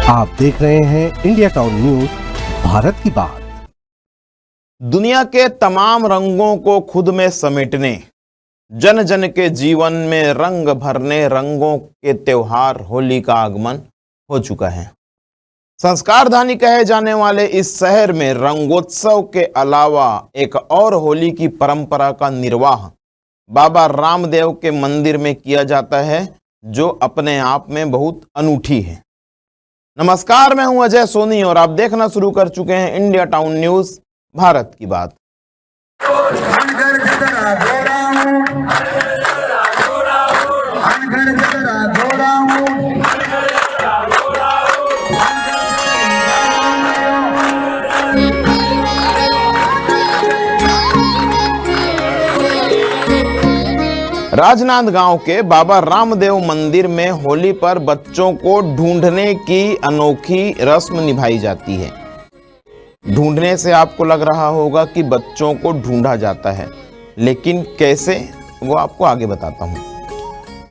आप देख रहे हैं इंडिया टाउन न्यूज भारत की बात। दुनिया के तमाम रंगों को खुद में समेटने, जन जन के जीवन में रंग भरने रंगों के त्योहार होली का आगमन हो चुका है। संस्कारधानी कहे जाने वाले इस शहर में रंगोत्सव के अलावा एक और होली की परंपरा का निर्वाह बाबा रामदेव के मंदिर में किया जाता है, जो अपने आप में बहुत अनूठी है। नमस्कार, मैं हूं अजय सोनी और आप देखना शुरू कर चुके हैं इंडिया टाउन न्यूज भारत की बात। राजनांदगांव के बाबा रामदेव मंदिर में होली पर बच्चों को ढूंढने की अनोखी रस्म निभाई जाती है। ढूंढने से आपको लग रहा होगा कि बच्चों को ढूंढा जाता है, लेकिन कैसे, वो आपको आगे बताता हूं।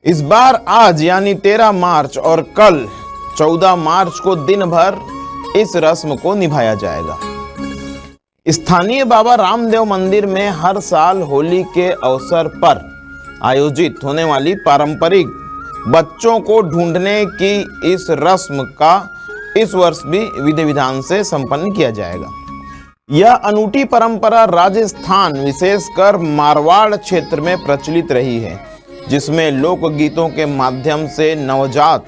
इस बार आज यानी 13 मार्च और कल 14 मार्च को दिन भर इस रस्म को निभाया जाएगा। स्थानीय बाबा रामदेव मंदिर में हर साल होली के अवसर पर आयोजित होने वाली पारंपरिक बच्चों को ढूंढने की इस रस्म का इस वर्ष भी विधि विधान से संपन्न किया जाएगा। यह अनूठी परंपरा राजस्थान, विशेषकर मारवाड़ क्षेत्र में प्रचलित रही है, जिसमें लोकगीतों के माध्यम से नवजात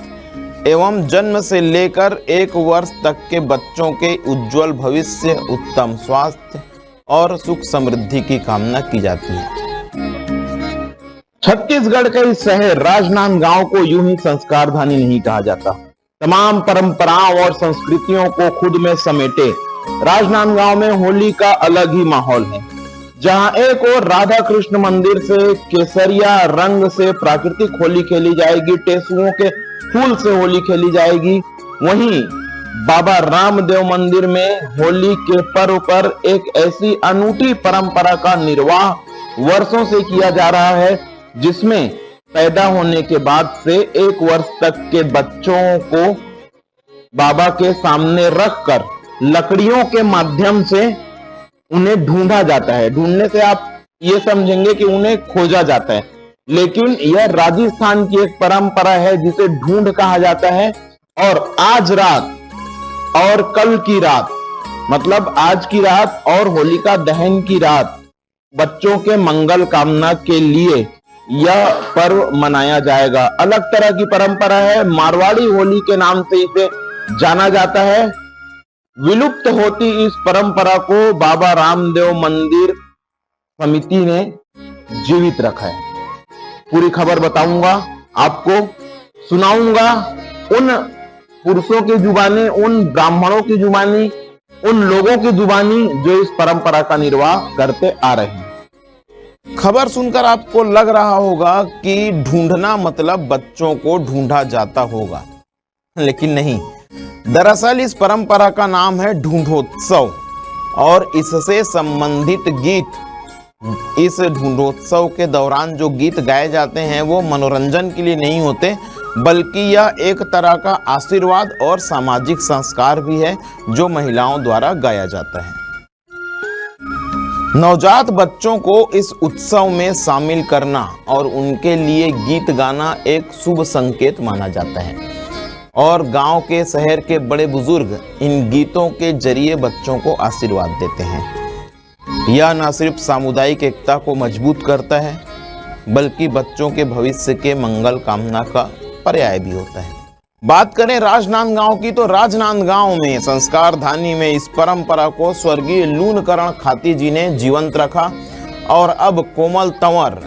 एवं जन्म से लेकर 1 वर्ष तक के बच्चों के उज्जवल भविष्य, उत्तम स्वास्थ्य और सुख समृद्धि की कामना की जाती है। छत्तीसगढ़ का इस शहर राजनांदगांव को यूं ही संस्कारधानी नहीं कहा जाता। तमाम परंपराओं और संस्कृतियों को खुद में समेटे राजनांदगांव में होली का अलग ही माहौल है, जहां एक और राधा कृष्ण मंदिर से केसरिया रंग से प्राकृतिक होली खेली जाएगी, टेसुओं के फूल से होली खेली जाएगी, वहीं बाबा रामदेव मंदिर में होली के पर्व पर एक ऐसी अनूठी परंपरा का निर्वाह वर्षों से किया जा रहा है, जिसमें पैदा होने के बाद से 1 वर्ष तक के बच्चों को बाबा के सामने रखकर लकड़ियों के माध्यम से उन्हें ढूंढा जाता है। ढूंढने से आप ये समझेंगे कि उन्हें खोजा जाता है, लेकिन यह राजस्थान की एक परंपरा है जिसे ढूंढ कहा जाता है। और आज रात और कल की रात, मतलब आज की रात और होलिका दहन की रात, बच्चों के मंगल कामना के लिए यह पर्व मनाया जाएगा। अलग तरह की परंपरा है, मारवाड़ी होली के नाम से इसे जाना जाता है। विलुप्त होती इस परंपरा को बाबा रामदेव मंदिर समिति ने जीवित रखा है। पूरी खबर बताऊंगा, आपको सुनाऊंगा उन पुरुषों की जुबानी, उन ब्राह्मणों की जुबानी, उन लोगों की जुबानी जो इस परंपरा का निर्वाह करते आ रहे हैं। खबर सुनकर आपको लग रहा होगा कि ढूंढना मतलब बच्चों को ढूंढा जाता होगा, लेकिन नहीं। दरअसल इस परंपरा का नाम है ढूंढोत्सव और इससे संबंधित गीत। इस ढूंढोत्सव के दौरान जो गीत गाए जाते हैं वो मनोरंजन के लिए नहीं होते, बल्कि यह एक तरह का आशीर्वाद और सामाजिक संस्कार भी है जो महिलाओं द्वारा गाया जाता है। नवजात बच्चों को इस उत्सव में शामिल करना और उनके लिए गीत गाना एक शुभ संकेत माना जाता है और गांव के, शहर के बड़े बुजुर्ग इन गीतों के जरिए बच्चों को आशीर्वाद देते हैं। यह न सिर्फ सामुदायिक एकता को मजबूत करता है, बल्कि बच्चों के भविष्य के मंगल कामना का पर्याय भी होता है। बात करें राजनांदगांव की, तो राजनांदगांव में संस्कारधानी में इस परंपरा को स्वर्गीय लूनकरण खाती जी ने जीवंत रखा और अब कोमल तंवर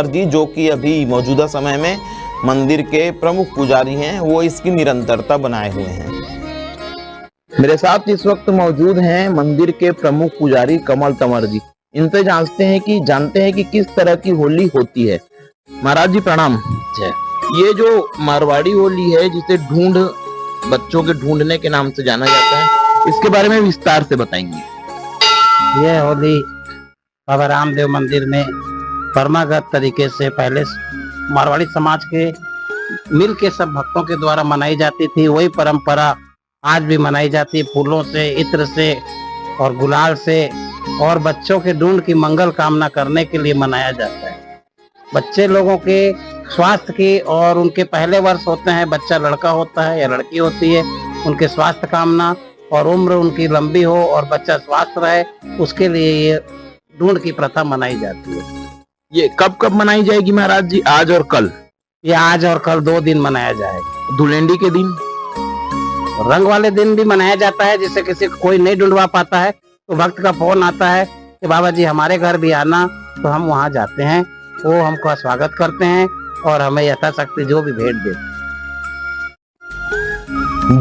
जी, जो कि अभी मौजूदा समय में मंदिर के प्रमुख पुजारी हैं, वो इसकी निरंतरता बनाए हुए हैं। मेरे साथ इस वक्त मौजूद हैं मंदिर के प्रमुख पुजारी कमल तंवर जी। इनसे जानते हैं कि किस तरह की होली होती है। महाराज जी प्रणाम। ये जो मारवाड़ी होली है, जिसे बच्चों के ढूंढने के नाम से जाना जाता है, इसके बारे में विस्तार से बताएंगे। ये होली बाबा रामदेव मंदिर में परंपरागत तरीके से पहले मारवाड़ी समाज के मिल के सब भक्तों के द्वारा मनाई जाती थी। वही परंपरा आज भी मनाई जाती है, फूलों से, इत्र से और गुलाल से, और बच्चों के ढूंढ की मंगल कामना करने के लिए मनाया जाता है। बच्चे लोगों के स्वास्थ्य की और उनके पहले वर्ष होते हैं, बच्चा लड़का होता है या लड़की होती है, उनके स्वास्थ्य कामना और उम्र उनकी लंबी हो और बच्चा स्वस्थ रहे, उसके लिए ये ढूंढ की प्रथा मनाई जाती है। ये कब कब मनाई जाएगी महाराज जी, आज और कल? ये आज और कल 2 दिन मनाया जाएगा। धुलेंडी के दिन? रंग वाले दिन भी मनाया जाता है, जिससे किसी को कोई नहीं ढूंढवा पाता है तो भक्त का फोन आता है कि बाबा जी हमारे घर भी आना, तो हम वहां जाते हैं, वो हमका स्वागत करते हैं और हमें यथाशक्ति जो भी भेंट देते हैं।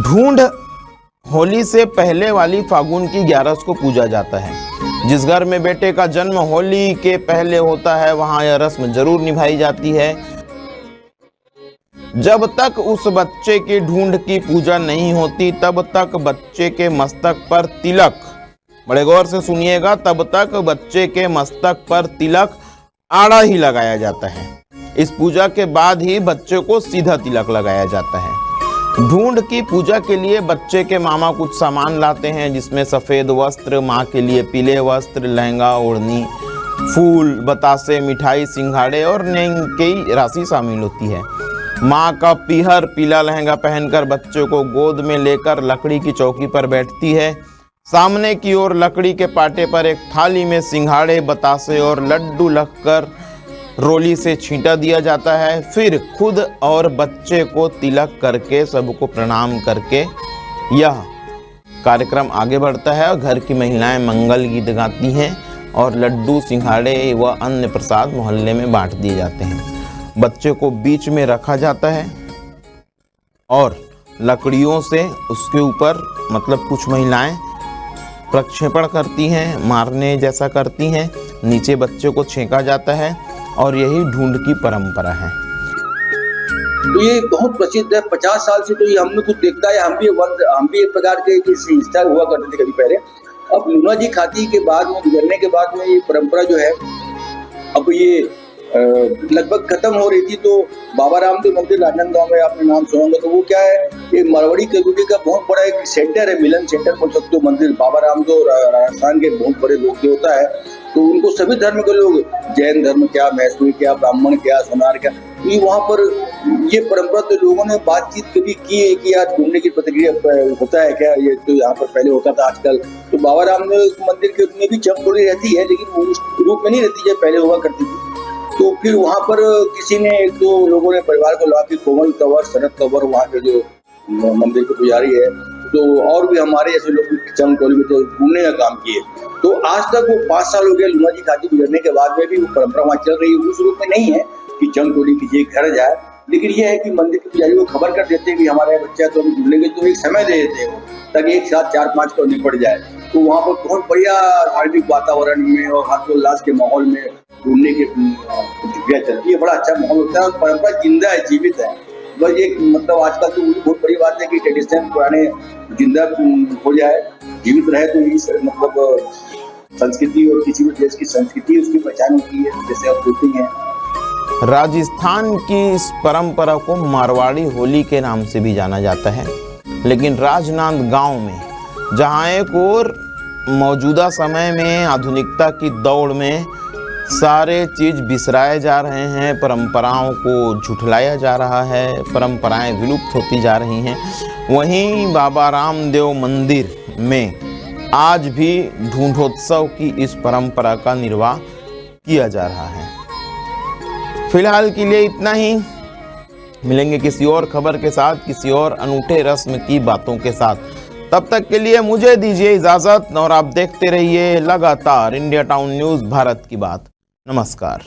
ढूंढ होली से पहले वाली फागुन की 11 को पूजा जाता है। जिस घर में बेटे का जन्म होली के पहले होता है वहां यह रस्म जरूर निभाई जाती है। जब तक उस बच्चे की ढूंढ की पूजा नहीं होती तब तक बच्चे के मस्तक पर तिलक, बड़े गौर से सुनिएगा, तब तक बच्चे के मस्तक पर तिलक आड़ा ही लगाया जाता है। इस पूजा के बाद ही बच्चे को सीधा तिलक लगाया जाता है। ढूंढ की पूजा के लिए बच्चे के मामा कुछ सामान लाते हैं, जिसमें सफेद वस्त्र, माँ के लिए पीले वस्त्र, लहंगा, ओढ़नी, फूल, बतासे, मिठाई, सिंघाड़े और नेंग की राशि शामिल होती है। माँ का पीहर पीला लहंगा पहनकर बच्चे को गोद में लेकर लकड़ी की चौकी पर बैठती है। सामने की ओर लकड़ी के पाटे पर एक थाली में सिंघाड़े, बतासे और लड्डू रखकर रोली से छींटा दिया जाता है। फिर खुद और बच्चे को तिलक करके सबको प्रणाम करके यह कार्यक्रम आगे बढ़ता है और घर की महिलाएं मंगल गीत गाती हैं और लड्डू, सिंघाड़े व अन्य प्रसाद मोहल्ले में बांट दिए जाते हैं। बच्चे को बीच में रखा जाता है और लकड़ियों से उसके ऊपर, मतलब कुछ महिलाएं प्रक्षेपण करती हैं, मारने जैसा करती हैं, नीचे बच्चे को छेका जाता है और यही ढूंढ की परंपरा है। तो ये बहुत प्रसिद्ध है, 50 साल से तो ये हमने कुछ देखता है। हम भी एक प्रकार के हिस्सा हुआ करते थे कभी पहले। अब लूना जी खाती के बाद में, गुजरने के बाद में, ये परंपरा जो है अब ये लगभग खत्म हो रही थी। तो बाबा रामदेव मंदिर राजनांदगांव में आपने नाम सुना होगा, तो वो क्या है, ये मारवाड़ी कम्युनिटी का बहुत बड़ा एक सेंटर है, मिलन सेंटर बोल सकते हो। मंदिर बाबा रामदेव राजस्थान के बहुत बड़े लोग देवता है, तो उनको सभी धर्म के लोग, जैन धर्म क्या, मैसूरी क्या, ब्राह्मण क्या, सोनार क्या, ये वहाँ पर ये परंपरा, तो लोगों ने बातचीत कभी की है कि यार ढूंढने की प्रतिक्रिया होता है क्या, ये तो यहाँ पर पहले होता था, आजकल तो बाबा रामदेव मंदिर के में भी जंग थोड़ी रहती है, लेकिन वो उस रूप में नहीं रहती है, पहले हुआ करती थी। तो फिर वहाँ पर किसी ने, एक दो लोगों ने परिवार को लगा के कोमल कंवर, शरद कंवर, वहाँ के जो मंदिर के पुजारी है, तो और भी हमारे ऐसे लोग चंग टोली में घूमने का काम किए। तो आज तक वो 5 साल हो गए लूना जी खाती गुजरने के बाद में भी वो परंपरा वहाँ चल रही है। उस रूप में नहीं है कि चंग टोली किसी घर जाए, लेकिन ये है कि मंदिर के पुजारी को खबर कर देते हैं कि हमारे बच्चा तो अभी ढूंढेंगे, तो एक समय दे देते हैं ताकि एक साथ 4-5 को निपट जाए। तो वहाँ पर बहुत बढ़िया धार्मिक वातावरण में और हर्षोल्लास के माहौल में ढूंढने की प्रतिक्रिया चलती है। बड़ा अच्छा माहौल होता है और परंपरा जिंदा है, जीवित है। बस ये मतलब आजकल तो बहुत बड़ी बात है कि ट्रेडिशन पुराने जिंदा हो जाए, जीवित रहे, तो इस मतलब संस्कृति और किसी भी देश की संस्कृति उसकी पहचान होती है, जैसे आप बोलते हैं। राजस्थान की इस परंपरा को मारवाड़ी होली के नाम से भी जाना जाता है, लेकिन राजनांदगांव में जहाँ एक और मौजूदा समय में आधुनिकता की दौड़ में सारे चीज़ बिसराए जा रहे हैं, परंपराओं को झुठलाया जा रहा है, परंपराएं विलुप्त होती जा रही हैं, वहीं बाबा रामदेव मंदिर में आज भी ढूंढोत्सव की इस परंपरा का निर्वाह किया जा रहा है। फिलहाल के लिए इतना ही। मिलेंगे किसी और खबर के साथ, किसी और अनूठे रस्म की बातों के साथ। तब तक के लिए मुझे दीजिए इजाजत और आप देखते रहिए लगातार इंडिया टाउन न्यूज़, भारत की बात। नमस्कार।